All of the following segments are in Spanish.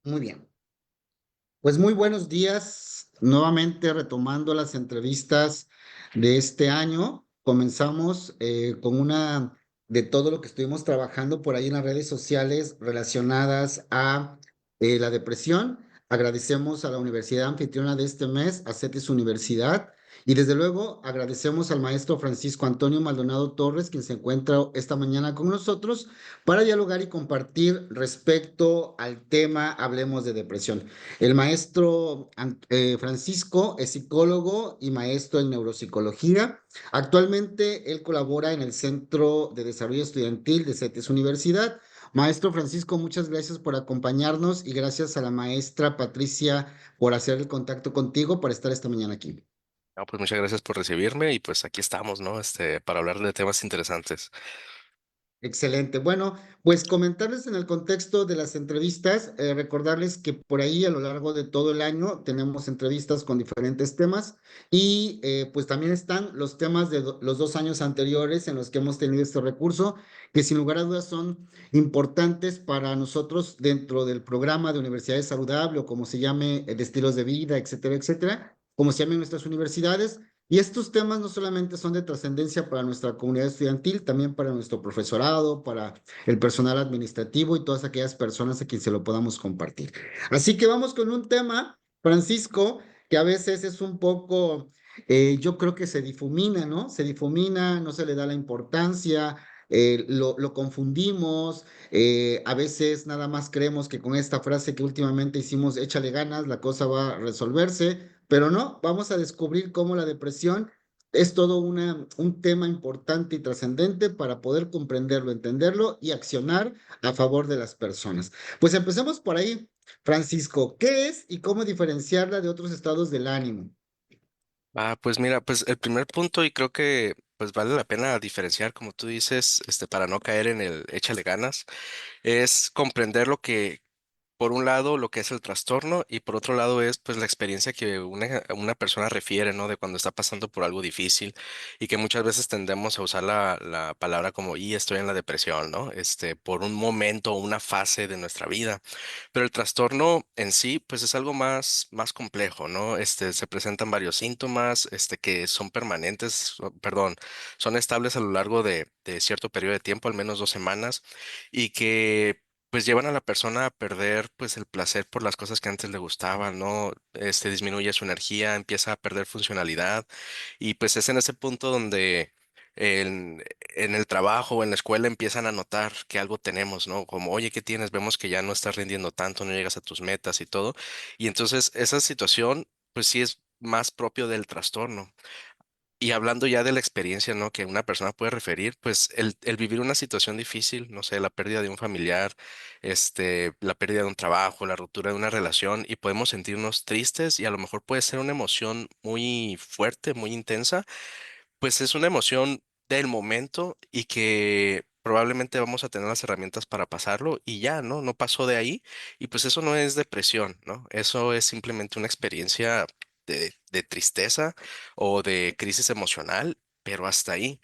Muy bien. Pues muy buenos días. Nuevamente retomando las entrevistas de este año. Comenzamos con una de todo lo que estuvimos trabajando por ahí en las redes sociales relacionadas a la depresión. Agradecemos a la universidad anfitriona de este mes, a CETES Universidad. Y desde luego agradecemos al maestro Francisco Antonio Maldonado Torres, quien se encuentra esta mañana con nosotros para dialogar y compartir respecto al tema Hablemos de Depresión. El maestro Francisco es psicólogo y maestro en neuropsicología. Actualmente él colabora en el Centro de Desarrollo Estudiantil de CETES Universidad. Maestro Francisco, muchas gracias por acompañarnos y gracias a la maestra Patricia por hacer el contacto contigo para estar esta mañana aquí. No, pues muchas gracias por recibirme y pues aquí estamos, ¿no? Para hablar de temas interesantes. Excelente. Bueno, pues comentarles en el contexto de las entrevistas, recordarles que por ahí a lo largo de todo el año tenemos entrevistas con diferentes temas y pues también están los temas de los 2 años anteriores en los que hemos tenido este recurso, que sin lugar a dudas son importantes para nosotros dentro del programa de Universidades Saludable o como se llame, de estilos de vida, etcétera, etcétera, como se llamen nuestras universidades. Y estos temas no solamente son de trascendencia para nuestra comunidad estudiantil, también para nuestro profesorado, para el personal administrativo y todas aquellas personas a quien se lo podamos compartir. Así que vamos con un tema, Francisco, que a veces es un poco, yo creo que se difumina, ¿no? Se difumina, no se le da la importancia. Lo confundimos, a veces nada más creemos que con esta frase que últimamente hicimos, échale ganas, la cosa va a resolverse, pero no, vamos a descubrir cómo la depresión es todo un tema importante y trascendente para poder comprenderlo, entenderlo y accionar a favor de las personas. Pues empecemos por ahí, Francisco. ¿Qué es y cómo diferenciarla de otros estados del ánimo? Pues mira, pues el primer punto y creo que pues vale la pena diferenciar, como tú dices, para no caer en el échale ganas, es comprender lo que por un lado lo que es el trastorno y por otro lado es pues la experiencia que una persona refiere, ¿no? De cuando está pasando por algo difícil y que muchas veces tendemos a usar la palabra como, y estoy en la depresión, ¿no? Por un momento o una fase de nuestra vida. Pero el trastorno en sí, pues es algo más complejo, ¿no? Se presentan varios síntomas, que son permanentes, perdón, son estables a lo largo de cierto periodo de tiempo, al menos 2 semanas, y que pues llevan a la persona a perder pues el placer por las cosas que antes le gustaban, ¿no? Disminuye su energía, empieza a perder funcionalidad y pues es en ese punto donde en el trabajo o en la escuela empiezan a notar que algo tenemos, ¿no? Como, oye, ¿qué tienes? Vemos que ya no estás rindiendo tanto, no llegas a tus metas y todo. Y entonces esa situación pues sí es más propio del trastorno. Y hablando ya de la experiencia, ¿no? Que una persona puede referir, pues el vivir una situación difícil, no sé, la pérdida de un familiar, la pérdida de un trabajo, la ruptura de una relación, y podemos sentirnos tristes y a lo mejor puede ser una emoción muy fuerte, muy intensa, pues es una emoción del momento y que probablemente vamos a tener las herramientas para pasarlo y ya, ¿no? No pasó de ahí y pues eso no es depresión, ¿no? Eso es simplemente una experiencia de tristeza o de crisis emocional, pero hasta ahí.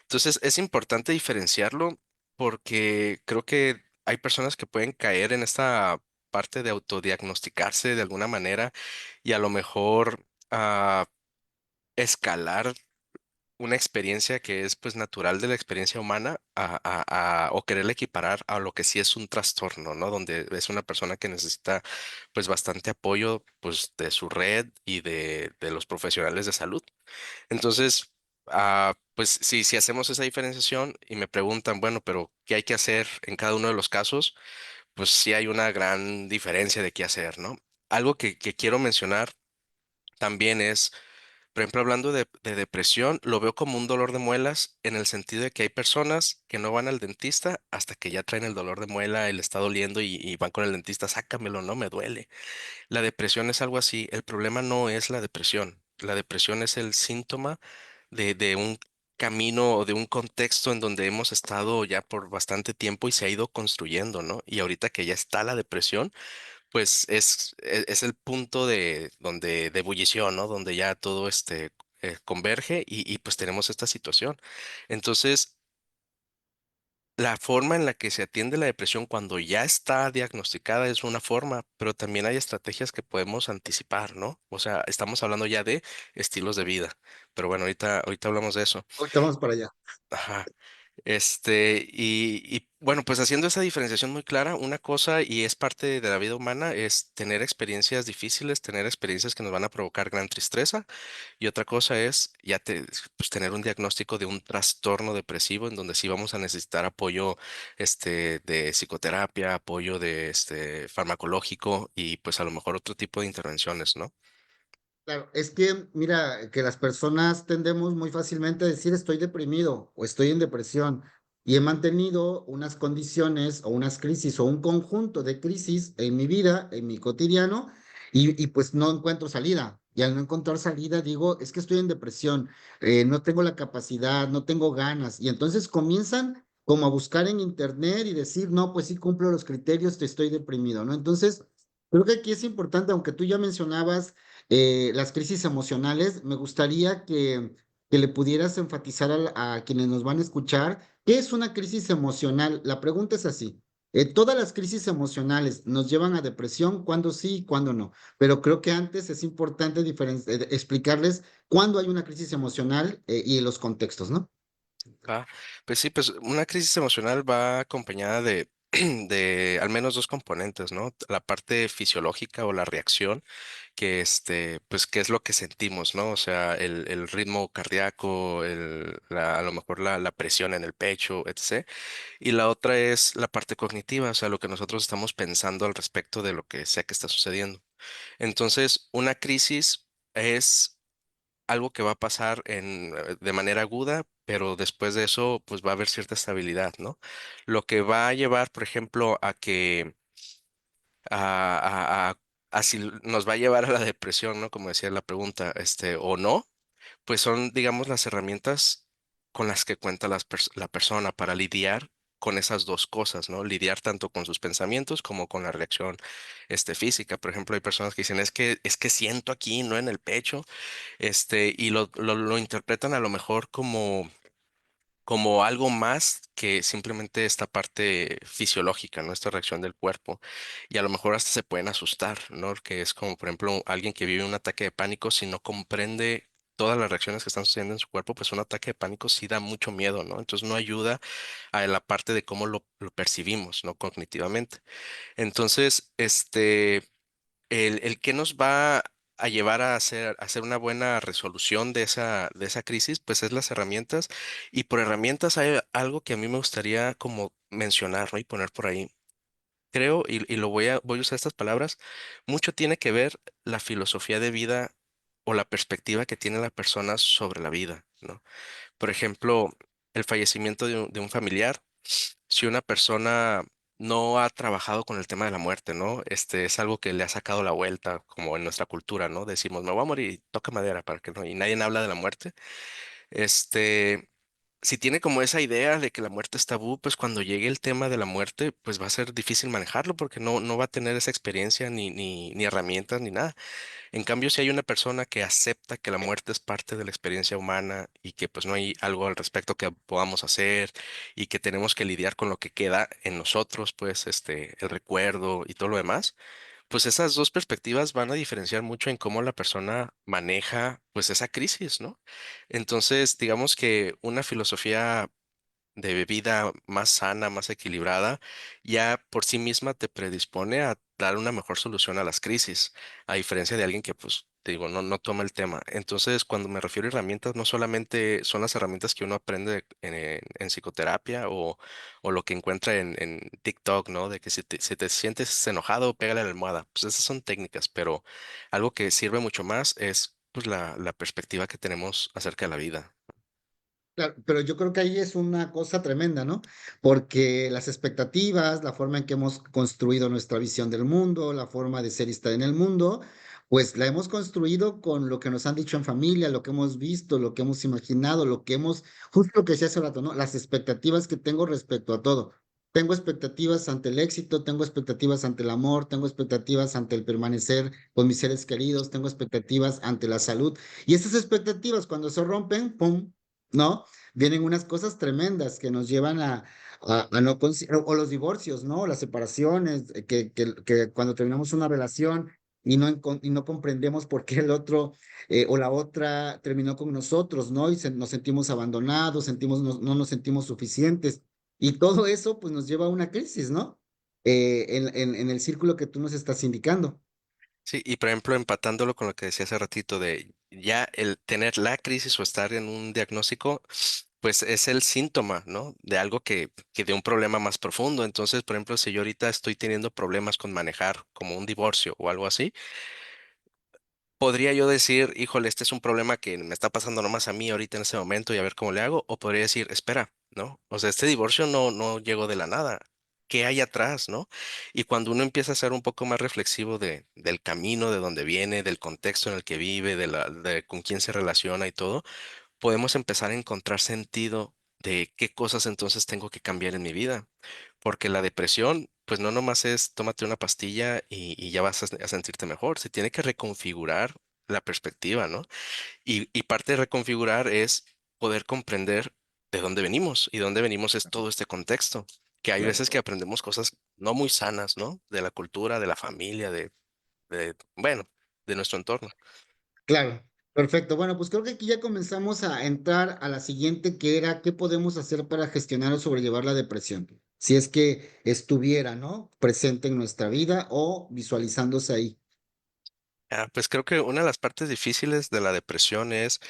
Entonces es importante diferenciarlo porque creo que hay personas que pueden caer en esta parte de autodiagnosticarse de alguna manera y a lo mejor escalar una experiencia que es pues natural de la experiencia humana o quererla equiparar a lo que sí es un trastorno, ¿no? Donde es una persona que necesita pues bastante apoyo pues de su red y de los profesionales de salud. Entonces, pues sí, si hacemos esa diferenciación y me preguntan, bueno, pero ¿qué hay que hacer en cada uno de los casos? Pues sí hay una gran diferencia de qué hacer, ¿no? Algo que quiero mencionar también es por ejemplo, hablando de depresión, lo veo como un dolor de muelas en el sentido de que hay personas que no van al dentista hasta que ya traen el dolor de muela y le está doliendo y van con el dentista, sácamelo, no me duele. La depresión es algo así. El problema no es la depresión. La depresión es el síntoma de un camino o de un contexto en donde hemos estado ya por bastante tiempo y se ha ido construyendo, ¿no? Y ahorita que ya está la depresión pues es el punto de ebullición, ¿no? Donde ya todo converge y pues tenemos esta situación. Entonces, la forma en la que se atiende la depresión cuando ya está diagnosticada es una forma, pero también hay estrategias que podemos anticipar, ¿no? O sea, estamos hablando ya de estilos de vida, pero bueno, ahorita hablamos de eso. Ahorita vamos para allá. Ajá. Bueno, pues haciendo esa diferenciación muy clara, una cosa y es parte de la vida humana es tener experiencias difíciles, tener experiencias que nos van a provocar gran tristeza y otra cosa es pues, tener un diagnóstico de un trastorno depresivo en donde sí vamos a necesitar apoyo de psicoterapia, apoyo de farmacológico y pues a lo mejor otro tipo de intervenciones, ¿no? Claro, es que mira, que las personas tendemos muy fácilmente a decir estoy deprimido o estoy en depresión y he mantenido unas condiciones o unas crisis o un conjunto de crisis en mi vida, en mi cotidiano y pues no encuentro salida. Y al no encontrar salida digo, es que estoy en depresión, no tengo la capacidad, no tengo ganas. Y entonces comienzan como a buscar en internet y decir, no, pues sí cumplo los criterios, te estoy deprimido, ¿no? Entonces, creo que aquí es importante, aunque tú ya mencionabas las crisis emocionales, me gustaría que le pudieras enfatizar a quienes nos van a escuchar, ¿qué es una crisis emocional? La pregunta es así. Todas las crisis emocionales nos llevan a depresión, cuándo sí y cuándo no. Pero creo que antes es importante explicarles cuándo hay una crisis emocional y los contextos, ¿no? Ah, pues sí, pues una crisis emocional va acompañada de al menos dos componentes, ¿no? La parte fisiológica o la reacción que pues qué es lo que sentimos, ¿no? O sea, el ritmo cardíaco, a lo mejor la presión en el pecho, etc. Y la otra es la parte cognitiva, o sea, lo que nosotros estamos pensando al respecto de lo que sea que está sucediendo. Entonces, una crisis es algo que va a pasar de manera aguda, pero después de eso, pues va a haber cierta estabilidad, ¿no? Lo que va a llevar, por ejemplo, a si nos va a llevar a la depresión, ¿no? Como decía la pregunta, o no, pues son, digamos, las herramientas con las que cuenta la persona para lidiar con esas dos cosas, ¿no? Lidiar tanto con sus pensamientos como con la reacción, física. Por ejemplo, hay personas que dicen, es que siento aquí, no en el pecho, y lo interpretan a lo mejor como algo más que simplemente esta parte fisiológica, ¿no? Esta reacción del cuerpo. Y a lo mejor hasta se pueden asustar, ¿no? Que es como, por ejemplo, alguien que vive un ataque de pánico, si no comprende todas las reacciones que están sucediendo en su cuerpo, pues un ataque de pánico sí da mucho miedo, ¿no? Entonces no ayuda a la parte de cómo lo percibimos, ¿no? Cognitivamente. Entonces, el que nos va a llevar a hacer una buena resolución de esa crisis, pues es las herramientas. Y por herramientas hay algo que a mí me gustaría como mencionar, ¿no? Y poner por ahí. Creo, y voy a usar estas palabras, mucho tiene que ver la filosofía de vida o la perspectiva que tiene la persona sobre la vida, ¿no? Por ejemplo, el fallecimiento de un familiar. Si una persona no ha trabajado con el tema de la muerte, ¿no? Es algo que le ha sacado la vuelta, como en nuestra cultura, ¿no? Decimos, me voy a morir, toca madera para que no, y nadie habla de la muerte. Este, si tiene como esa idea de que la muerte es tabú, pues cuando llegue el tema de la muerte, pues va a ser difícil manejarlo porque no va a tener esa experiencia ni herramientas ni nada. En cambio, si hay una persona que acepta que la muerte es parte de la experiencia humana y que pues no hay algo al respecto que podamos hacer y que tenemos que lidiar con lo que queda en nosotros, pues el recuerdo y todo lo demás, pues esas dos perspectivas van a diferenciar mucho en cómo la persona maneja pues esa crisis, ¿no? Entonces, digamos que una filosofía de bebida más sana, más equilibrada, ya por sí misma te predispone a dar una mejor solución a las crisis, a diferencia de alguien que, pues, te digo, no toma el tema. Entonces, cuando me refiero a herramientas, no solamente son las herramientas que uno aprende en psicoterapia o lo que encuentra en TikTok, ¿no? De que si te sientes enojado, pégale a la almohada. Pues esas son técnicas, pero algo que sirve mucho más es, pues, la perspectiva que tenemos acerca de la vida. Claro, pero yo creo que ahí es una cosa tremenda, ¿no? Porque las expectativas, la forma en que hemos construido nuestra visión del mundo, la forma de ser y estar en el mundo, pues la hemos construido con lo que nos han dicho en familia, lo que hemos visto, lo que hemos imaginado, justo lo que decía hace rato, ¿no? Las expectativas que tengo respecto a todo. Tengo expectativas ante el éxito, tengo expectativas ante el amor, tengo expectativas ante el permanecer con mis seres queridos, tengo expectativas ante la salud. Y estas expectativas, cuando se rompen, ¡pum! ¿no? Vienen unas cosas tremendas que nos llevan a no o los divorcios, ¿no? Las separaciones, que cuando terminamos una relación y no comprendemos por qué el otro o la otra terminó con nosotros, ¿no? Nos sentimos abandonados, no nos sentimos suficientes. Y todo eso, pues, nos lleva a una crisis, ¿no? En el círculo que tú nos estás indicando. Sí, y por ejemplo, empatándolo con lo que decía hace ratito de ya el tener la crisis o estar en un diagnóstico, pues es el síntoma, ¿no? De algo que de un problema más profundo. Entonces, por ejemplo, si yo ahorita estoy teniendo problemas con manejar, como un divorcio o algo así, podría yo decir, híjole, este es un problema que me está pasando nomás a mí ahorita en ese momento y a ver cómo le hago. O podría decir, espera, ¿no? O sea, este divorcio no llegó de la nada. ¿Qué hay atrás, no? Y cuando uno empieza a ser un poco más reflexivo del camino, de dónde viene, del contexto en el que vive, de con quién se relaciona y todo, podemos empezar a encontrar sentido de qué cosas entonces tengo que cambiar en mi vida. Porque la depresión, pues no nomás es tómate una pastilla y ya vas a sentirte mejor. Se tiene que reconfigurar la perspectiva, ¿no? Y parte de reconfigurar es poder comprender de dónde venimos. Y dónde venimos es todo este contexto. Que hay veces que aprendemos cosas no muy sanas, ¿no? De la cultura, de la familia, bueno, de nuestro entorno. Claro, perfecto. Bueno, pues creo que aquí ya comenzamos a entrar a la siguiente, que era qué podemos hacer para gestionar o sobrellevar la depresión, si es que estuviera, ¿no? Presente en nuestra vida o visualizándose ahí. Pues creo que una de las partes difíciles de la depresión es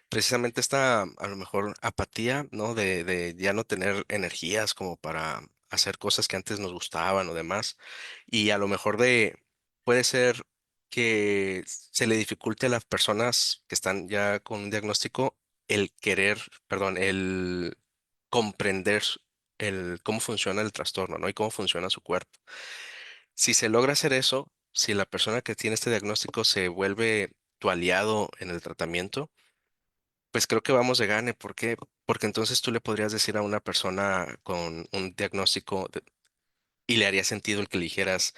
precisamente esta, a lo mejor, apatía, ¿no? De ya no tener energías como para hacer cosas que antes nos gustaban o demás. Y a lo mejor puede ser que se le dificulte a las personas que están ya con un diagnóstico el querer, perdón, el comprender cómo funciona el trastorno, ¿no? Y cómo funciona su cuerpo. Si se logra hacer eso, si la persona que tiene este diagnóstico se vuelve tu aliado en el tratamiento, pues creo que vamos de gane. ¿Por qué? Porque entonces tú le podrías decir a una persona con un diagnóstico y le haría sentido el que le dijeras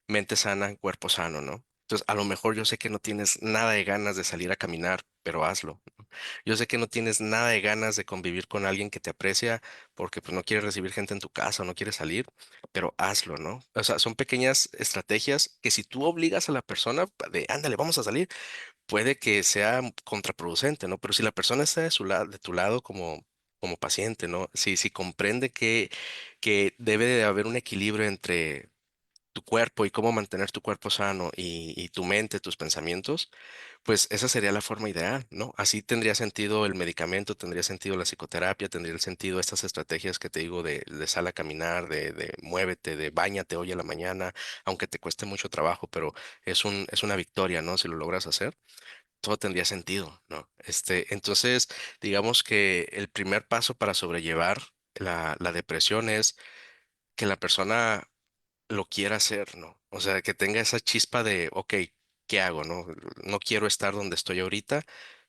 mente sana, cuerpo sano, ¿no? Entonces, a lo mejor yo sé que no tienes nada de ganas de salir a caminar, pero hazlo. ¿No? Yo sé que no tienes nada de ganas de convivir con alguien que te aprecia porque pues no quieres recibir gente en tu casa o no quieres salir, pero hazlo, ¿no? O sea, son pequeñas estrategias que si tú obligas a la persona de, ándale, vamos a salir, puede que sea contraproducente, ¿no? Pero si la persona está de su lado, de tu lado como paciente, ¿no? Si comprende que debe de haber un equilibrio entre tu cuerpo y cómo mantener tu cuerpo sano y tu mente, tus pensamientos, pues esa sería la forma ideal, ¿no? Así tendría sentido el medicamento, tendría sentido la psicoterapia, tendría el sentido estas estrategias que te digo de sal a caminar, de muévete, de báñate hoy a la mañana, aunque te cueste mucho trabajo, pero es una victoria, ¿no? Si lo logras hacer todo tendría sentido, ¿no? Entonces, digamos que el primer paso para sobrellevar la depresión es que la persona lo quiera hacer, ¿no? O sea, que tenga esa chispa de, ok, ¿qué hago, no? No quiero estar donde estoy ahorita,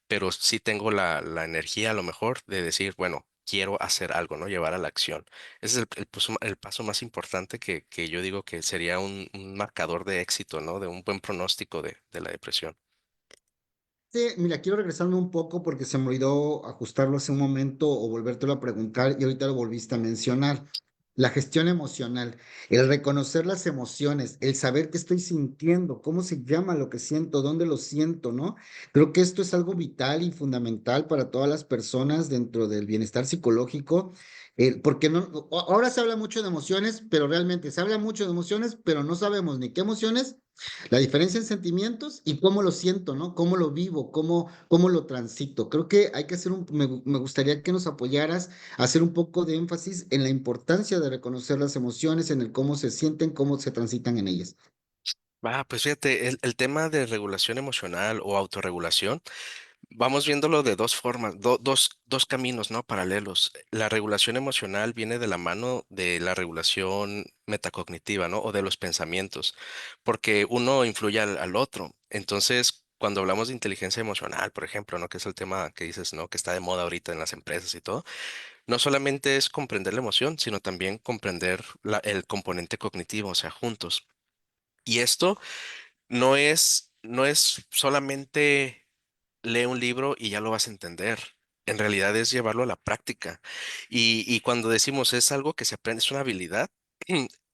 pero sí tengo la energía a lo mejor de decir, bueno, quiero hacer algo, ¿no? Llevar a la acción. Ese es el paso más importante que yo digo que sería un marcador de éxito, ¿no? De un buen pronóstico de la depresión. Sí, mira, quiero regresarme un poco porque se me olvidó ajustarlo hace un momento o volvértelo a preguntar y ahorita lo volviste a mencionar. La gestión emocional, el reconocer las emociones, el saber qué estoy sintiendo, cómo se llama lo que siento, dónde lo siento, ¿no? Creo que esto es algo vital y fundamental para todas las personas dentro del bienestar psicológico, porque ahora se habla mucho de emociones, pero realmente se habla mucho de emociones, pero no sabemos ni qué emociones, la diferencia en sentimientos y cómo lo siento, ¿no? Cómo lo vivo, cómo lo transito. Creo que hay que hacer me gustaría que nos apoyaras a hacer un poco de énfasis en la importancia de reconocer las emociones, en el cómo se sienten, cómo se transitan en ellas. Pues fíjate, el tema de regulación emocional o autorregulación, vamos viéndolo de dos formas, dos caminos, ¿no? Paralelos. La regulación emocional viene de la mano de la regulación metacognitiva, ¿no? O de los pensamientos, porque uno influye al otro. Entonces, cuando hablamos de inteligencia emocional, por ejemplo, ¿no? Que es el tema que dices, ¿no? Que está de moda ahorita en las empresas y todo, no solamente es comprender la emoción, sino también comprender el componente cognitivo, o sea, juntos. Y esto no es solamente lee un libro y ya lo vas a entender. en realidad es llevarlo a la práctica. Y cuando decimos es algo que se aprende, es una habilidad,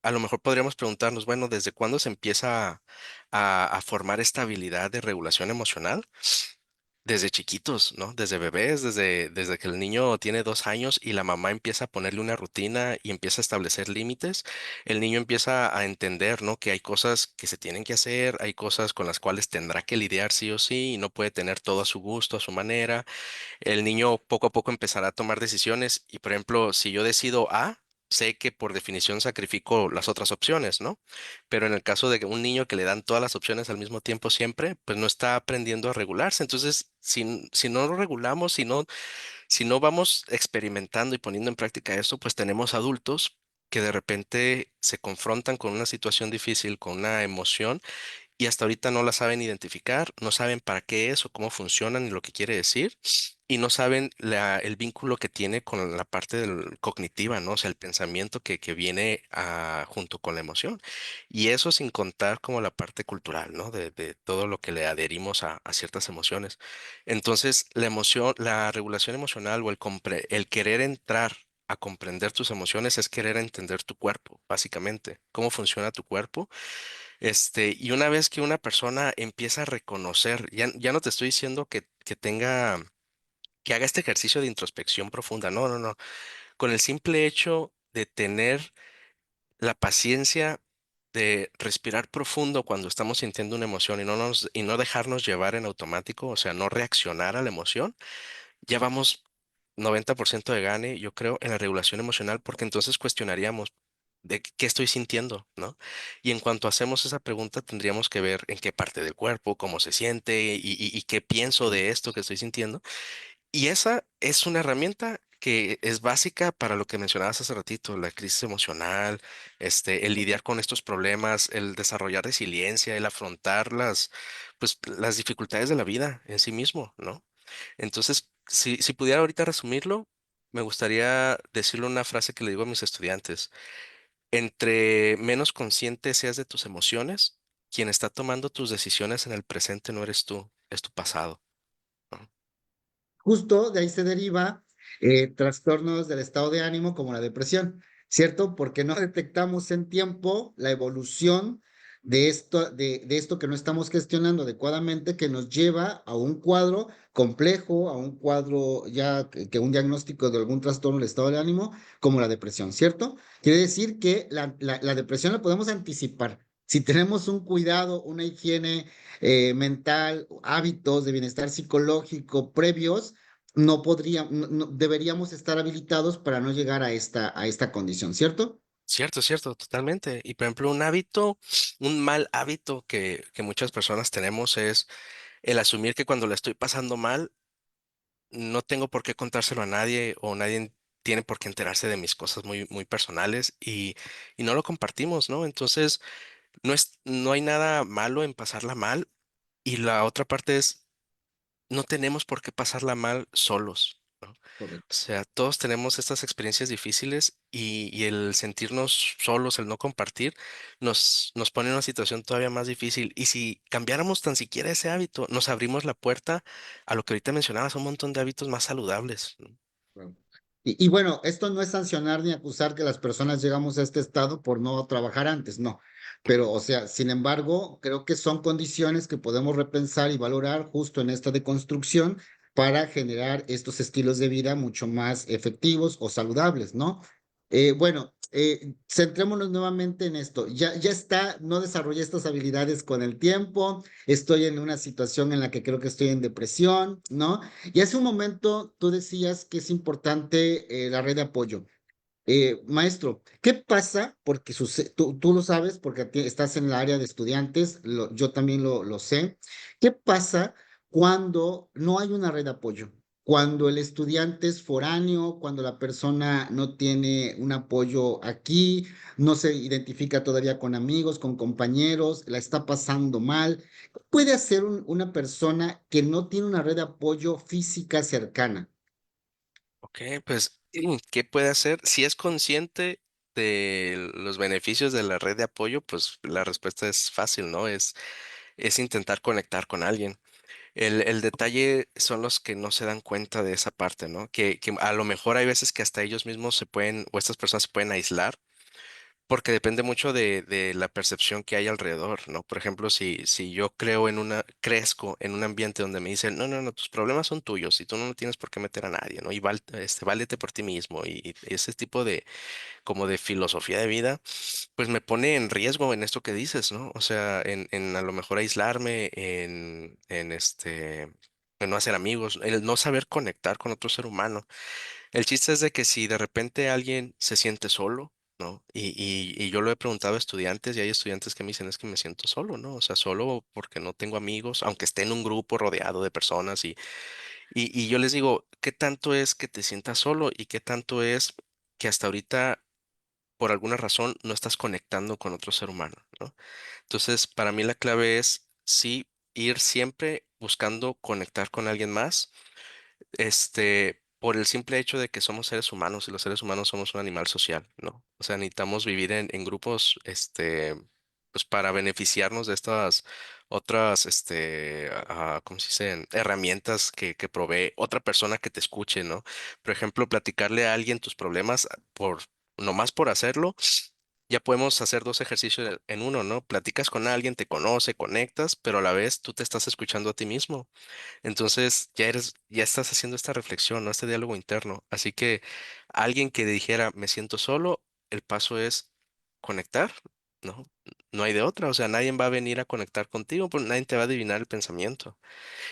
a lo mejor podríamos preguntarnos, bueno, ¿desde cuándo se empieza a formar esta habilidad de regulación emocional? Desde chiquitos, ¿no? Desde bebés, desde que el niño tiene 2 años y la mamá empieza a ponerle una rutina y empieza a establecer límites, el niño empieza a entender, ¿no? Que hay cosas que se tienen que hacer, hay cosas con las cuales tendrá que lidiar sí o sí y no puede tener todo a su gusto, a su manera. El niño poco a poco empezará a tomar decisiones y, por ejemplo, si yo decido A, sé que por definición sacrifico las otras opciones, ¿no? Pero en el caso de que un niño que le dan todas las opciones al mismo tiempo siempre, pues no está aprendiendo a regularse. Entonces, si no lo regulamos, si no vamos experimentando y poniendo en práctica esto, pues tenemos adultos que de repente se confrontan con una situación difícil, con una emoción y hasta ahorita no la saben identificar, no saben para qué es o cómo funcionan ni lo que quiere decir, y no saben el vínculo que tiene con la parte cognitiva, ¿no? O sea, el pensamiento que viene junto con la emoción. Y eso sin contar como la parte cultural, ¿no? De todo lo que le adherimos a ciertas emociones. Entonces, la emoción, la regulación emocional o el querer entrar a comprender tus emociones es querer entender tu cuerpo, básicamente, cómo funciona tu cuerpo y una vez que una persona empieza a reconocer, ya no te estoy diciendo que haga este ejercicio de introspección profunda, no, no, no. Con el simple hecho de tener la paciencia de respirar profundo cuando estamos sintiendo una emoción y no dejarnos llevar en automático, o sea, no reaccionar a la emoción, ya vamos 90% de gane, yo creo, en la regulación emocional, porque entonces cuestionaríamos de qué estoy sintiendo, ¿no? Y en cuanto hacemos esa pregunta, tendríamos que ver en qué parte del cuerpo, cómo se siente y qué pienso de esto que estoy sintiendo. Y esa es una herramienta que es básica para lo que mencionabas hace ratito, la crisis emocional, el lidiar con estos problemas, el desarrollar resiliencia, el afrontar pues, las dificultades de la vida en sí mismo, ¿no? Entonces, si pudiera ahorita resumirlo, me gustaría decirle una frase que le digo a mis estudiantes. Entre menos consciente seas de tus emociones, quien está tomando tus decisiones en el presente no eres tú, es tu pasado, ¿no? Justo de ahí se deriva trastornos del estado de ánimo como la depresión, ¿cierto? Porque no detectamos en tiempo la evolución de esto que no estamos gestionando adecuadamente, que nos lleva a un cuadro complejo, a un cuadro ya que un diagnóstico de algún trastorno del estado de ánimo, como la depresión, ¿cierto? Quiere decir que la depresión la podemos anticipar. Si tenemos un cuidado, una higiene mental, hábitos de bienestar psicológico previos, no podríamos, deberíamos estar habilitados para no llegar a esta condición, ¿cierto? Cierto, cierto, totalmente. Y por ejemplo, un hábito, un mal hábito que muchas personas tenemos es el asumir que cuando la estoy pasando mal, no tengo por qué contárselo a nadie o nadie tiene por qué enterarse de mis cosas muy, muy personales y no lo compartimos, ¿no? Entonces, no hay nada malo en pasarla mal. Y la otra parte es, no tenemos por qué pasarla mal solos, ¿no? O Correcto. sea, todos tenemos estas experiencias difíciles y el sentirnos solos, el no compartir, nos pone en una situación todavía más difícil. Y si cambiáramos tan siquiera ese hábito, nos abrimos la puerta a lo que ahorita mencionabas, un montón de hábitos más saludables, ¿no? Claro. Y bueno, esto no es sancionar ni acusar que las personas llegamos a este estado por no trabajar antes, no. Pero, o sea, sin embargo, creo que son condiciones que podemos repensar y valorar justo en esta deconstrucción para generar estos estilos de vida mucho más efectivos o saludables, ¿no? Bueno, centrémonos nuevamente en esto. Ya está, no desarrollé estas habilidades con el tiempo, estoy en una situación en la que creo que estoy en depresión, ¿no? Y hace un momento tú decías que es importante la red de apoyo. Maestro, ¿qué pasa? Porque tú lo sabes, porque estás en el área de estudiantes, yo también lo sé. ¿Qué pasa cuando no hay una red de apoyo? Cuando el estudiante es foráneo, cuando la persona no tiene un apoyo aquí, no se identifica todavía con amigos, con compañeros, la está pasando mal. ¿Qué puede hacer una persona que no tiene una red de apoyo física cercana? Ok, pues, ¿qué puede hacer? Si es consciente de los beneficios de la red de apoyo, pues la respuesta es fácil, ¿no? Es intentar conectar con alguien. El detalle son los que no se dan cuenta de esa parte, ¿no? Que a lo mejor hay veces que hasta ellos mismos se pueden, o estas personas se pueden aislar, porque depende mucho de la percepción que hay alrededor, ¿no? Por ejemplo, si yo crezco en un ambiente donde me dicen, no, no, no, tus problemas son tuyos y tú no tienes por qué meter a nadie, ¿no? Y válete por ti mismo y ese tipo de, como de filosofía de vida, pues me pone en riesgo en esto que dices, ¿no? O sea, en a lo mejor aislarme, en no hacer amigos, el no saber conectar con otro ser humano. El chiste es de que si de repente alguien se siente solo, ¿no? Y yo lo he preguntado a estudiantes y hay estudiantes que me dicen es que me siento solo, ¿no? O sea, solo porque no tengo amigos, aunque esté en un grupo rodeado de personas y yo les digo, ¿qué tanto es que te sientas solo y qué tanto es que hasta ahorita por alguna razón no estás conectando con otro ser humano, ¿no? Entonces, para mí la clave es sí ir siempre buscando conectar con alguien más, por el simple hecho de que somos seres humanos y los seres humanos somos un animal social, ¿no? O sea, necesitamos vivir en grupos, pues para beneficiarnos de estas otras, ¿cómo se dicen? Herramientas que provee otra persona que te escuche, ¿no? Por ejemplo, platicarle a alguien tus problemas nomás por hacerlo. Ya podemos hacer dos ejercicios en uno, ¿no? Platicas con alguien, te conoce, conectas, pero a la vez tú te estás escuchando a ti mismo. Entonces ya estás haciendo esta reflexión, ¿no? Este diálogo interno. Así que alguien que dijera, me siento solo, el paso es conectar, ¿no? No hay de otra, o sea, nadie va a venir a conectar contigo, pues nadie te va a adivinar el pensamiento.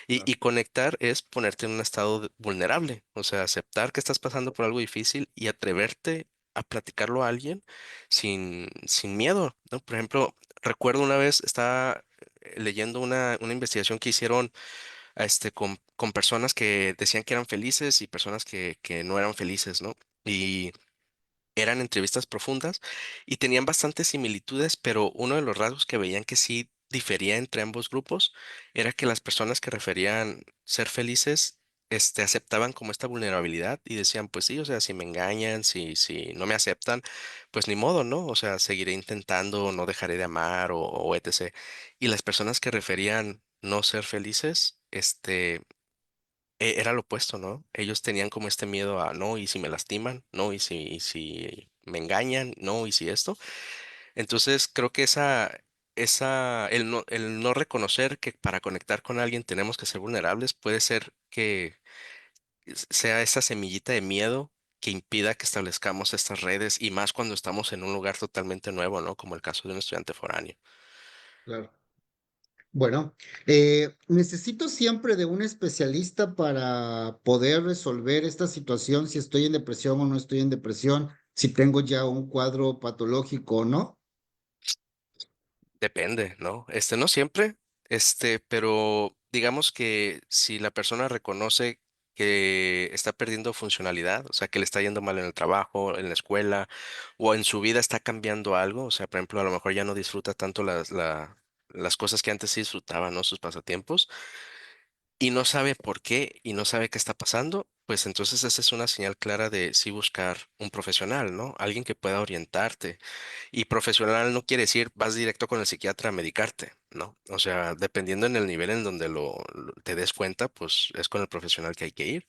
Y conectar es ponerte en un estado vulnerable, o sea, aceptar que estás pasando por algo difícil y atreverte a platicarlo a alguien sin miedo, ¿no? Por ejemplo, recuerdo una vez estaba leyendo una investigación que hicieron con personas que decían que eran felices y personas que no eran felices, ¿no? Y eran entrevistas profundas y tenían bastantes similitudes, pero uno de los rasgos que veían que sí difería entre ambos grupos era que las personas que referían ser felices, aceptaban como esta vulnerabilidad y decían, pues sí, o sea, si me engañan, si no me aceptan, pues ni modo, ¿no? O sea, seguiré intentando, no dejaré de amar o etc. Y las personas que referían no ser felices, era lo opuesto, ¿no? Ellos tenían como este miedo a, no, y si me lastiman, no, y si me engañan, no, y si esto. Entonces, creo que el no reconocer que para conectar con alguien tenemos que ser vulnerables puede ser que sea esa semillita de miedo que impida que establezcamos estas redes y más cuando estamos en un lugar totalmente nuevo, ¿no? Como el caso de un estudiante foráneo. Claro. Bueno, necesito siempre de un especialista para poder resolver esta situación, si estoy en depresión o no estoy en depresión, si tengo ya un cuadro patológico o no. Depende, ¿no? No siempre, pero digamos que si la persona reconoce que está perdiendo funcionalidad, o sea, que le está yendo mal en el trabajo, en la escuela, o en su vida está cambiando algo, o sea, por ejemplo, a lo mejor ya no disfruta tanto las cosas que antes sí disfrutaba, ¿no? Sus pasatiempos, y no sabe por qué y no sabe qué está pasando, pues entonces esa es una señal clara de sí buscar un profesional, ¿no? Alguien que pueda orientarte. Y profesional no quiere decir vas directo con el psiquiatra a medicarte, ¿no? O sea, dependiendo en el nivel en donde te des cuenta, pues es con el profesional que hay que ir.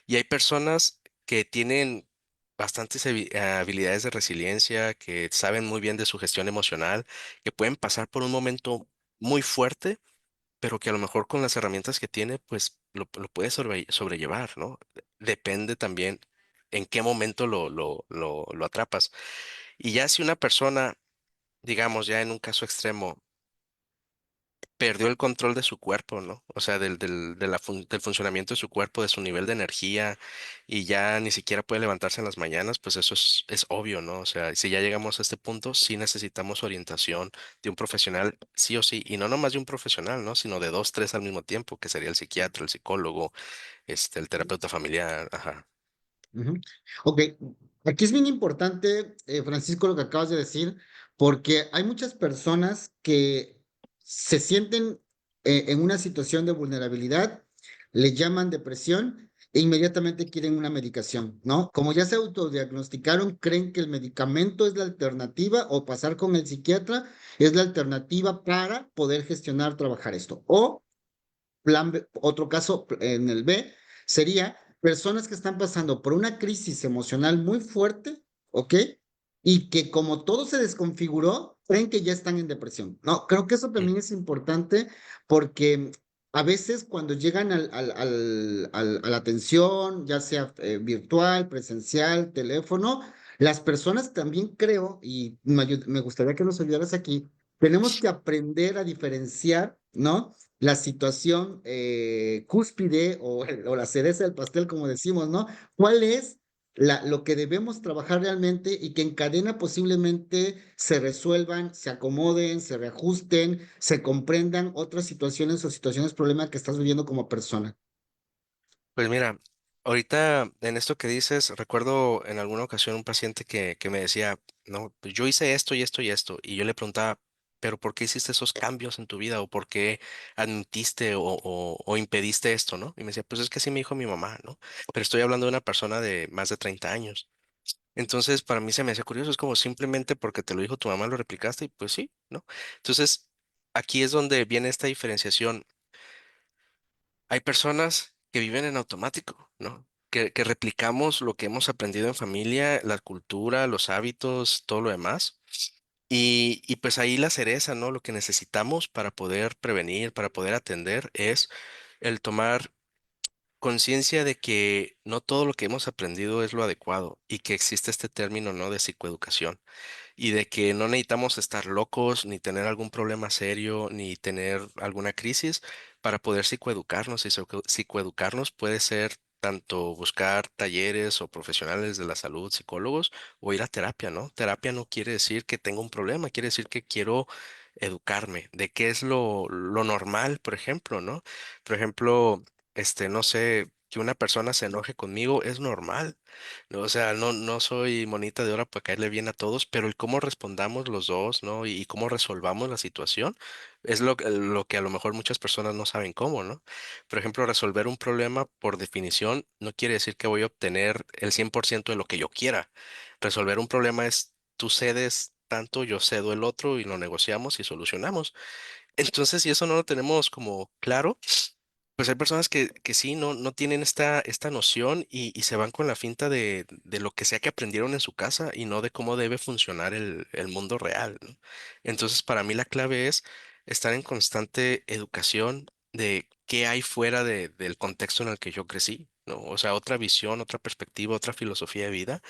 Y hay personas que tienen bastantes habilidades de resiliencia, que saben muy bien de su gestión emocional, que pueden pasar por un momento muy fuerte, pero que a lo mejor con las herramientas que tiene, pues lo puede sobrellevar, ¿no? Depende también en qué momento lo atrapas. Y ya si una persona, digamos, ya en un caso extremo, perdió el control de su cuerpo, ¿no? O sea, del funcionamiento de su cuerpo, de su nivel de energía, y ya ni siquiera puede levantarse en las mañanas, pues eso es obvio, ¿no? O sea, si ya llegamos a este punto, sí necesitamos orientación de un profesional, sí o sí, y no nomás de un profesional, ¿no? Sino de dos, tres al mismo tiempo, que sería el psiquiatra, el psicólogo, el terapeuta familiar, ajá. Ujú. Ok, aquí es bien importante, Francisco, lo que acabas de decir, porque hay muchas personas que se sienten en una situación de vulnerabilidad, le llaman depresión e inmediatamente quieren una medicación, ¿no? Como ya se autodiagnosticaron, creen que el medicamento es la alternativa o pasar con el psiquiatra es la alternativa para poder gestionar, trabajar esto. O plan B, otro caso en el B sería personas que están pasando por una crisis emocional muy fuerte, ¿ok? Y que como todo se desconfiguró, creen que ya están en depresión. No, creo que eso Mm. también es importante porque a veces cuando llegan a la atención, ya sea virtual, presencial, teléfono, las personas también creo, y me gustaría que nos ayudaras aquí, tenemos que aprender a diferenciar, ¿no? La situación cúspide o la cereza del pastel, como decimos, ¿no? ¿Cuál es lo que debemos trabajar realmente y que en cadena posiblemente se resuelvan, se acomoden, se reajusten, se comprendan otras situaciones o situaciones, problemas que estás viviendo como persona? Pues mira, ahorita en esto que dices, recuerdo en alguna ocasión un paciente que me decía, no, pues yo hice esto y esto y esto, y yo le preguntaba, pero ¿por qué hiciste esos cambios en tu vida? ¿O por qué admitiste o impediste esto, ¿no? Y me decía, pues es que así me dijo mi mamá, ¿no? Pero estoy hablando de una persona de más de 30 años. Entonces, para mí se me hace curioso, es como simplemente porque te lo dijo tu mamá lo replicaste y pues sí, ¿no? Entonces, aquí es donde viene esta diferenciación. Hay personas que viven en automático, ¿no? Que replicamos lo que hemos aprendido en familia, la cultura, los hábitos, todo lo demás. Y pues ahí la cereza, ¿no? Lo que necesitamos para poder prevenir, para poder atender, es el tomar conciencia de que no todo lo que hemos aprendido es lo adecuado y que existe este término, ¿no? De psicoeducación y de que no necesitamos estar locos, ni tener algún problema serio, ni tener alguna crisis para poder psicoeducarnos. Y psicoeducarnos puede ser tanto buscar talleres o profesionales de la salud, psicólogos, o ir a terapia, ¿no? Terapia no quiere decir que tengo un problema, quiere decir que quiero educarme de qué es lo normal, por ejemplo, ¿no? Por ejemplo, no sé, que una persona se enoje conmigo es normal. ¿No? O sea, no soy monita de oro para caerle bien a todos, pero el cómo respondamos los dos, ¿no? Y cómo resolvamos la situación es lo que a lo mejor muchas personas no saben cómo, ¿no? Por ejemplo, resolver un problema por definición no quiere decir que voy a obtener el 100% de lo que yo quiera. Resolver un problema es tú cedes tanto, yo cedo el otro y lo negociamos y solucionamos. Entonces, si eso no lo tenemos como claro, pues hay personas que sí, no tienen esta noción y se van con la finta de lo que sea que aprendieron en su casa y no de cómo debe funcionar el mundo real, ¿no? Entonces, para mí la clave es estar en constante educación de qué hay fuera del contexto en el que yo crecí, ¿no? O sea, otra visión, otra perspectiva, otra filosofía de vida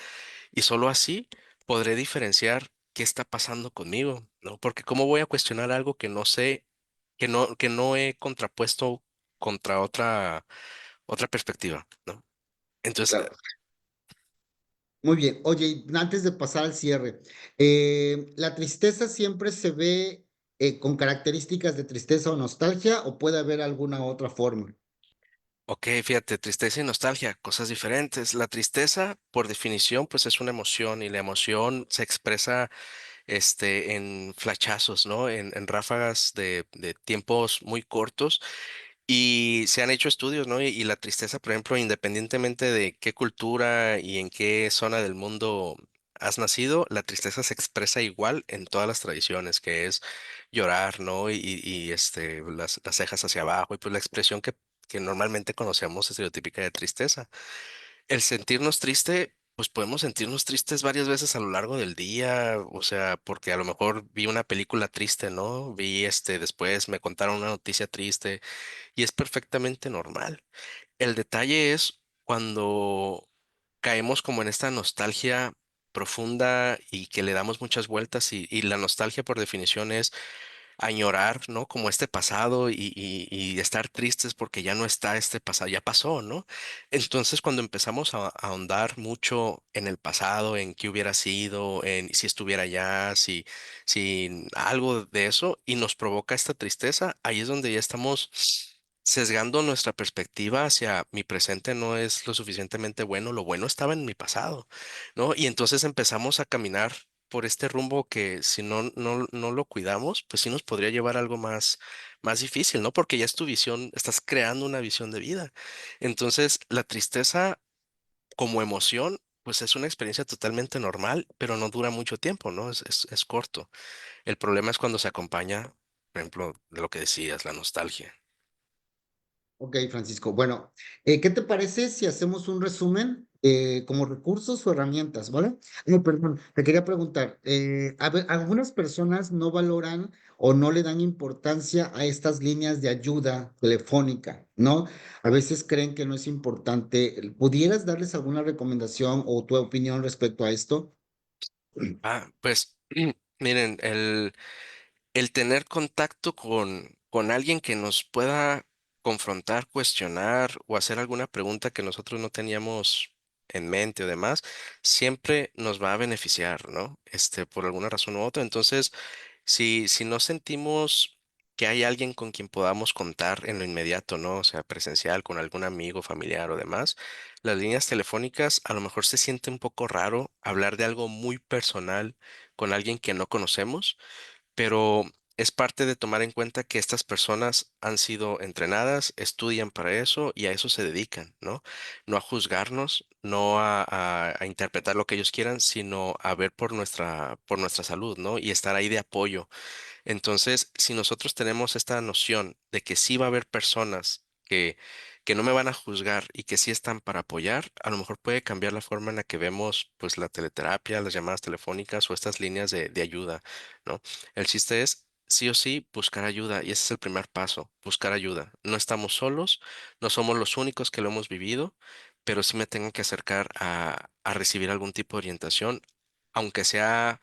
y solo así podré diferenciar qué está pasando conmigo, ¿no? Porque cómo voy a cuestionar algo que no sé, que no he contrapuesto contra otra perspectiva, ¿no? Entonces, Claro. Muy bien. Oye, y antes de pasar al cierre, ¿la tristeza siempre se ve con características de tristeza o nostalgia o puede haber alguna otra forma? ok, fíjate, tristeza y nostalgia, cosas diferentes. La tristeza, por definición, pues es una emoción y la emoción se expresa, en flachazos, ¿no? En ráfagas de tiempos muy cortos. Y se han hecho estudios, ¿no? Y la tristeza, por ejemplo, independientemente de qué cultura y en qué zona del mundo has nacido, la tristeza se expresa igual en todas las tradiciones, que es llorar, ¿no? Y las cejas hacia abajo, y pues la expresión que normalmente conocemos estereotípica de tristeza. El sentirnos triste, pues podemos sentirnos tristes varias veces a lo largo del día, o sea, porque a lo mejor vi una película triste, ¿no? Después me contaron una noticia triste y es perfectamente normal. El detalle es cuando caemos como en esta nostalgia profunda y que le damos muchas vueltas y la nostalgia por definición es añorar, ¿no? Como este pasado y estar tristes porque ya no está este pasado, ya pasó, ¿no? Entonces, cuando empezamos a ahondar mucho en el pasado, en qué hubiera sido, en si estuviera allá, si algo de eso, y nos provoca esta tristeza, ahí es donde ya estamos sesgando nuestra perspectiva hacia mi presente no es lo suficientemente bueno, lo bueno estaba en mi pasado, ¿no? Y entonces empezamos a caminar por este rumbo que si no lo cuidamos, pues sí nos podría llevar a algo más difícil, ¿no? Porque ya es tu visión, estás creando una visión de vida. Entonces, la tristeza como emoción, pues es una experiencia totalmente normal, pero no dura mucho tiempo, ¿no? Es corto. El problema es cuando se acompaña, por ejemplo, de lo que decías, la nostalgia. Ok, Francisco. Bueno, ¿qué te parece si hacemos un resumen como recursos o herramientas, ¿vale? No, perdón, te quería preguntar, algunas personas no valoran o no le dan importancia a estas líneas de ayuda telefónica, ¿no? A veces creen que no es importante. ¿Pudieras darles alguna recomendación o tu opinión respecto a esto? Pues miren, el tener contacto con alguien que nos pueda confrontar, cuestionar o hacer alguna pregunta que nosotros no teníamos en mente o demás, siempre nos va a beneficiar, ¿no? Por alguna razón u otra. Entonces, si no sentimos que hay alguien con quien podamos contar en lo inmediato, ¿no? O sea, presencial, con algún amigo, familiar o demás, las líneas telefónicas a lo mejor se siente un poco raro hablar de algo muy personal con alguien que no conocemos, pero es parte de tomar en cuenta que estas personas han sido entrenadas, estudian para eso y a eso se dedican, ¿no? No a juzgarnos, no a interpretar lo que ellos quieran, sino a ver por nuestra salud, ¿no? Y estar ahí de apoyo. Entonces, si nosotros tenemos esta noción de que sí va a haber personas que no me van a juzgar y que sí están para apoyar, a lo mejor puede cambiar la forma en la que vemos pues la teleterapia, las llamadas telefónicas o estas líneas de ayuda, ¿no? El chiste es sí o sí buscar ayuda y ese es el primer paso, buscar ayuda. No estamos solos, no somos los únicos que lo hemos vivido, pero sí me tengo que acercar a recibir algún tipo de orientación, aunque sea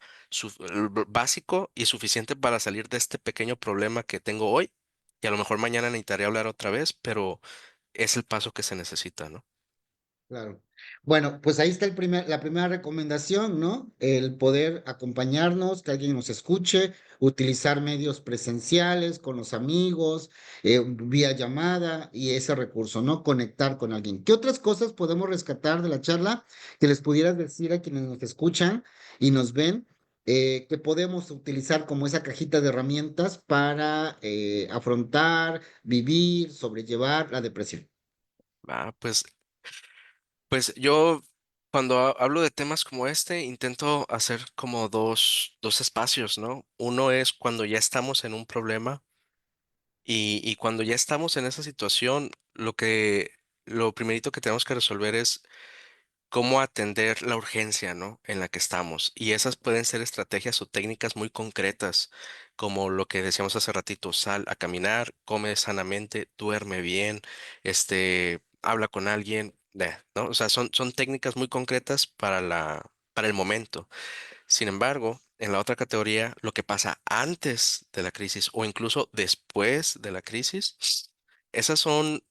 básico y suficiente para salir de este pequeño problema que tengo hoy. Y a lo mejor mañana necesitaré hablar otra vez, pero es el paso que se necesita, ¿no? Claro. Bueno, pues ahí está la primera recomendación, ¿no? El poder acompañarnos, que alguien nos escuche, utilizar medios presenciales con los amigos, vía llamada y ese recurso, ¿no? Conectar con alguien. ¿Qué otras cosas podemos rescatar de la charla que les pudieras decir a quienes nos escuchan y nos ven, que podemos utilizar como esa cajita de herramientas para afrontar, vivir, sobrellevar la depresión? Ah, pues yo cuando hablo de temas como este, intento hacer como dos espacios, ¿no? Uno es cuando ya estamos en un problema y cuando ya estamos en esa situación, lo primerito que tenemos que resolver es cómo atender la urgencia, ¿no? En la que estamos. Y esas pueden ser estrategias o técnicas muy concretas, como lo que decíamos hace ratito, sal a caminar, come sanamente, duerme bien, habla con alguien, ¿no? O sea, son técnicas muy concretas para el momento. Sin embargo, en la otra categoría, lo que pasa antes de la crisis o incluso después de la crisis, esas son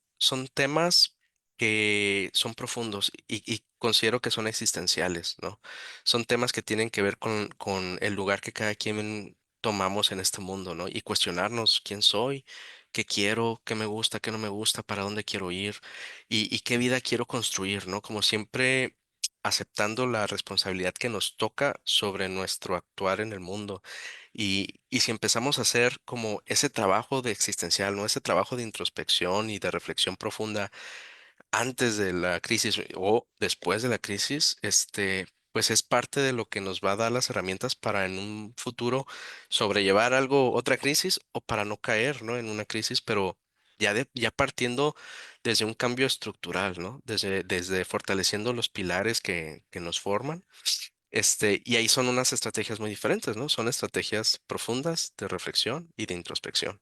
temas que son profundos y considero que son existenciales, ¿no? Son temas que tienen que ver con el lugar que cada quien tomamos en este mundo, ¿no? Y cuestionarnos quién soy, qué quiero, qué me gusta, qué no me gusta, para dónde quiero ir y qué vida quiero construir, ¿no? Como siempre aceptando la responsabilidad que nos toca sobre nuestro actuar en el mundo. Y si empezamos a hacer como ese trabajo de existencial, ¿no? Ese trabajo de introspección y de reflexión profunda antes de la crisis o después de la crisis, pues es parte de lo que nos va a dar las herramientas para en un futuro sobrellevar otra crisis o para no caer, ¿no? En una crisis, pero ya partiendo desde un cambio estructural, ¿no? Desde fortaleciendo los pilares que nos forman. Y ahí son unas estrategias muy diferentes, ¿no? Son estrategias profundas de reflexión y de introspección.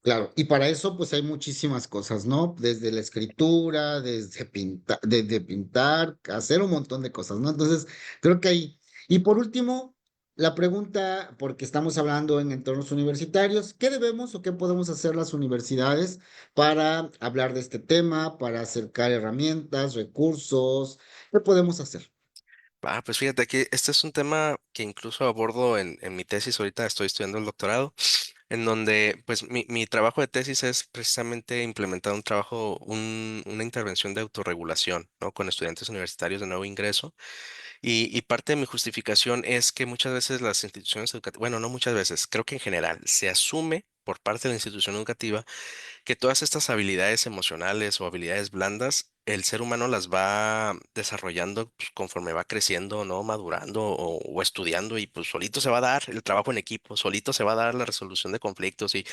Claro, y para eso pues hay muchísimas cosas, ¿no? Desde la escritura, desde pintar, hacer un montón de cosas, ¿no? Entonces, creo que hay. Y por último, la pregunta, porque estamos hablando en entornos universitarios, ¿qué debemos o qué podemos hacer las universidades para hablar de este tema, para acercar herramientas, recursos? ¿Qué podemos hacer? Pues fíjate que este es un tema que incluso abordo en mi tesis. Ahorita estoy estudiando el doctorado, en donde pues mi trabajo de tesis es precisamente implementar una intervención de autorregulación, ¿no? Con estudiantes universitarios de nuevo ingreso. Y parte de mi justificación es que muchas veces las instituciones educativas, bueno, no muchas veces, creo que en general se asume por parte de la institución educativa que todas estas habilidades emocionales o habilidades blandas, el ser humano las va desarrollando pues, conforme va creciendo, ¿no? Madurando o estudiando y pues solito se va a dar el trabajo en equipo, solito se va a dar la resolución de conflictos y,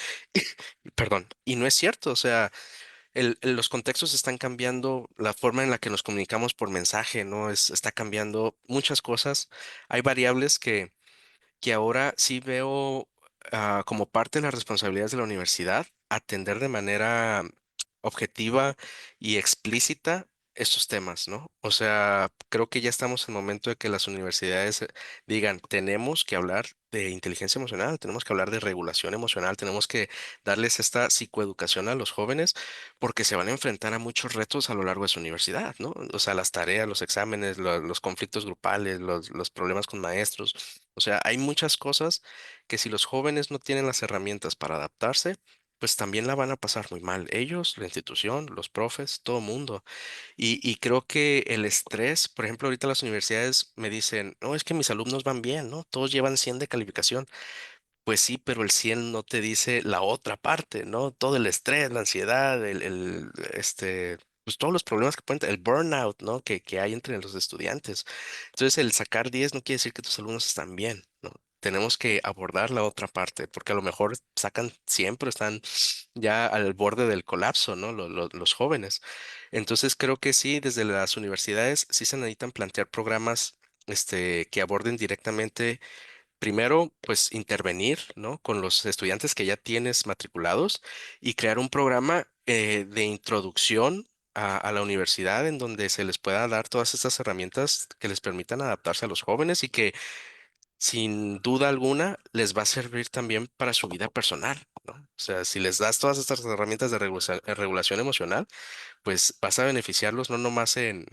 perdón, y no es cierto, o sea, los contextos están cambiando, la forma en la que nos comunicamos por mensaje, ¿no? Está cambiando muchas cosas. Hay variables que ahora sí veo como parte de las responsabilidades de la universidad, atender de manera objetiva y explícita estos temas, ¿no? O sea, creo que ya estamos en el momento de que las universidades digan, tenemos que hablar de inteligencia emocional, tenemos que hablar de regulación emocional, tenemos que darles esta psicoeducación a los jóvenes porque se van a enfrentar a muchos retos a lo largo de su universidad, ¿no? O sea, las tareas, los exámenes, los conflictos grupales, los problemas con maestros. O sea, hay muchas cosas que si los jóvenes no tienen las herramientas para adaptarse, pues también la van a pasar muy mal. Ellos, la institución, los profes, todo mundo. Y creo que el estrés, por ejemplo, ahorita las universidades me dicen, no, es que mis alumnos van bien, ¿no? Todos llevan 100 de calificación. Pues sí, pero el 100 no te dice la otra parte, ¿no? Todo el estrés, la ansiedad, pues todos los problemas que pueden tener, el burnout, ¿no? Que hay entre los estudiantes. Entonces, el sacar 10 no quiere decir que tus alumnos están bien, ¿no? Tenemos que abordar la otra parte, porque a lo mejor sacan 100, pero están ya al borde del colapso, ¿no? Los jóvenes. Entonces, creo que sí, desde las universidades sí se necesitan plantear programas, que aborden directamente. Primero, pues intervenir, ¿no? Con los estudiantes que ya tienes matriculados y crear un programa de introducción a la universidad en donde se les pueda dar todas estas herramientas que les permitan adaptarse a los jóvenes y que sin duda alguna les va a servir también para su vida personal, ¿no? O sea, si les das todas estas herramientas de regulación emocional, pues vas a beneficiarlos no nomás en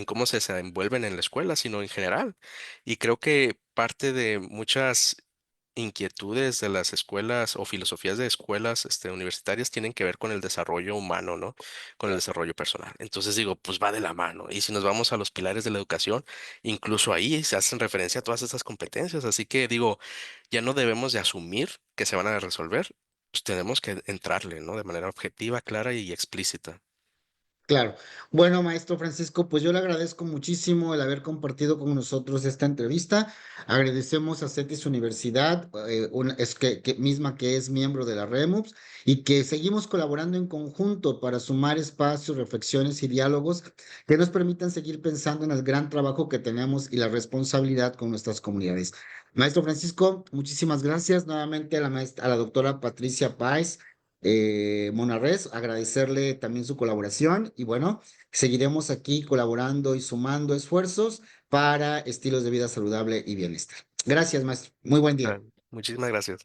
cómo se desenvuelven en la escuela, sino en general. Y creo que parte de muchas inquietudes de las escuelas o filosofías de escuelas, universitarias tienen que ver con el desarrollo humano, ¿no? Con el desarrollo personal. Entonces digo, pues va de la mano. Y si nos vamos a los pilares de la educación, incluso ahí se hacen referencia a todas estas competencias. Así que digo, ya no debemos de asumir que se van a resolver, pues tenemos que entrarle, ¿no? De manera objetiva, clara y explícita. Claro. Bueno, maestro Francisco, pues yo le agradezco muchísimo el haber compartido con nosotros esta entrevista. Agradecemos a CETIS Universidad, misma que es miembro de la REMUPS, y que seguimos colaborando en conjunto para sumar espacios, reflexiones y diálogos que nos permitan seguir pensando en el gran trabajo que tenemos y la responsabilidad con nuestras comunidades. Maestro Francisco, muchísimas gracias nuevamente a la doctora Patricia Páez. Monarres, agradecerle también su colaboración y bueno, seguiremos aquí colaborando y sumando esfuerzos para estilos de vida saludable y bienestar. Gracias, maestro. Muy buen día. Muchísimas gracias.